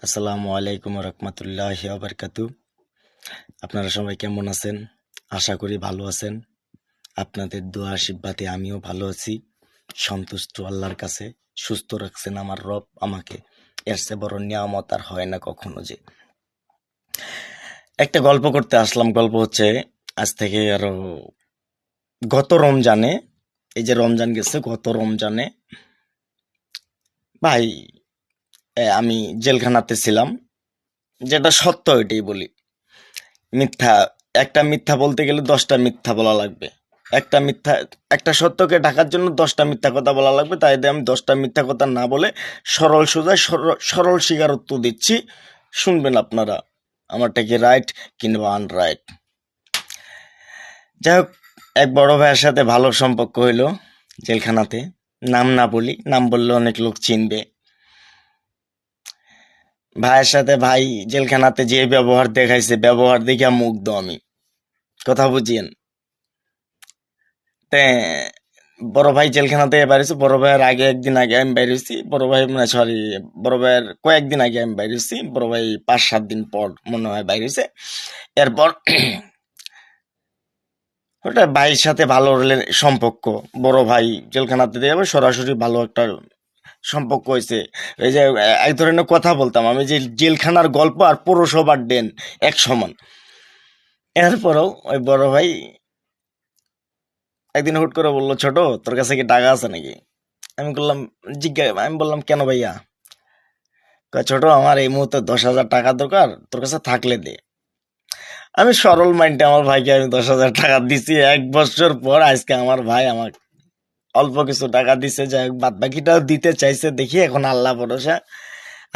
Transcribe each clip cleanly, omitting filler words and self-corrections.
আসসালামু আলাইকুম রহমতুল্লাহি বারকাতু। আপনারা সবাই কেমন আছেন? আশা করি ভালো আছেন। আপনাদের দোয়া আশীর্বাদে আমিও ভালো আছি, সন্তুষ্ট আল্লাহর কাছে। সুস্থ রাখছেন আমার রব আমাকে, এর চেয়ে বড় নিয়ামত আর হয় না কখনো। যে একটা গল্প করতে আসলাম। গল্প হচ্ছে, আজ থেকে আরো গত রমজানে, এই যে রমজান গেছে, গত রমজানে ভাই আমি জেলখানাতে ছিলাম। যেটা সত্য এটাই বলি, মিথ্যা একটা মিথ্যা বলতে গেলে 10টা মিথ্যা বলা লাগবে। একটা মিথ্যা, একটা সত্যকে ঢাকার জন্য 10টা মিথ্যা কথা বলা লাগবে। তাই আমি 10টা মিথ্যা কথা না বলে সরল সোজা সরল স্বীকারোক্তি দিচ্ছি, শুনবেন আপনারা। আমারটা কি রাইট কিংবা আনরাইট? যাই হোক, এক বড় ভাইয়ের সাথে ভালো সম্পর্ক হইলো জেলখানাতে। নাম না বলি, নাম বললে অনেক লোক চিনবে। ভাইয়ের সাথে ভাই জেলখানাতে যে ব্যবহার দেখাইছে, ব্যবহার দেখিয়া মুগ্ধ আমি। কথা বুঝিয়েন। তে বড় ভাই জেলখানা থেকে বাইরেছি। বড় ভাইয়ের আগে একদিন আগে আমি বাইরেছি। বড় ভাই মানে সরি, বড় ভাইয়ের কয়েকদিন আগে আমি বাইরেছি। বড় ভাই 5-7 দিন পর মনে হয় বাইরেছে। এরপর ওটা ভাইয়ের সাথে ভালো সম্পর্ক। বড় ভাই জেলখানাতে দিয়ে আবার সরাসরি ভালো একটা সম্পর্ক হয়েছে। এই যে এক ধরনের কথা বলতাম আমি, যে জেলখানার গল্প আর পৌরসভার ডেন এক সমান। এরপরও ওই বড় ভাই একদিন হুট করে বললো, ছোট তোর কাছে কি টাকা আছে নাকি? আমি বললাম, কেন ভাইয়া? কয়, ছোট আমার এই মুহূর্তে 10,000 টাকা দরকার, তোর কাছে থাকলে দে। আমি সরল মাইন্ডে আমার ভাইকে আমি 10,000 টাকা দিছি। 1 বছর পর আজকে আমার ভাই আমাকে অল্প কিছু টাকা দিছে। যাই হোক, বাদ বাকিটাও দিতে চাইছে। দেখি এখন আল্লাহ ভরসা।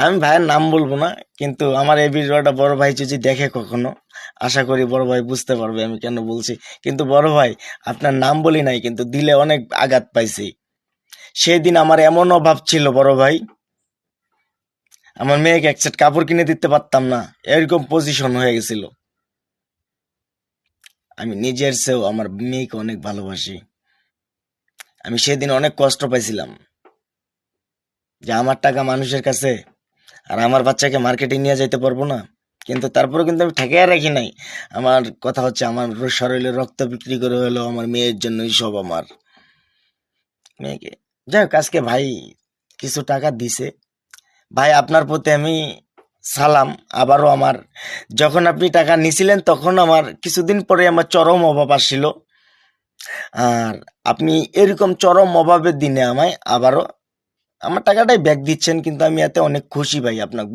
আমি ভাইয়ের নাম বলবো না, কিন্তু আমার এই ভিডিওটা বড় ভাই যদি দেখে কখনো, আশা করি বড় ভাই বুঝতে পারবে আমি কেন বলছি। কিন্তু বড় ভাই, আপনার নাম বলি নাই, কিন্তু দিলে অনেক আঘাত পাইছি। সেই দিন আমার এমন অভাব ছিল বড় ভাই, আমার মেয়েকে এক সেট কাপড় কিনে দিতে পারতাম না, এরকম পজিশন হয়ে গেছিল। আমি নিজের চেয়েও আমার মেয়েকে অনেক ভালোবাসি। আমি সেদিন অনেক কষ্ট পাইছিলাম যে আমার টাকা মানুষের কাছে, আর আমার বাচ্চাকে মার্কেটে নিয়ে যেতে পারবো না। কিন্তু তারপরে কিন্তু আমি ঠেকে রাখি নাই। আমার কথা হচ্ছে, আমার শরীরে রক্ত বিক্রি করে হলেও আমার মেয়ের জন্যই সব। আমার মেয়েকে, যাই হোক, আজকে ভাই কিছু টাকা দিছে। ভাই আপনার প্রতি আমি সালাম। আবারও আমার, যখন আপনি টাকা নিছিলেন তখন আমার কিছুদিন পরে আমার চরম অভাব আসছিল। আর আপনি এরকম চরম অভাবের দিনে আমায় আবারও আমার টাকাটাই ব্যাক দিচ্ছেন, কিন্তু আমি এতে অনেক খুশি ভাই আপনাকে।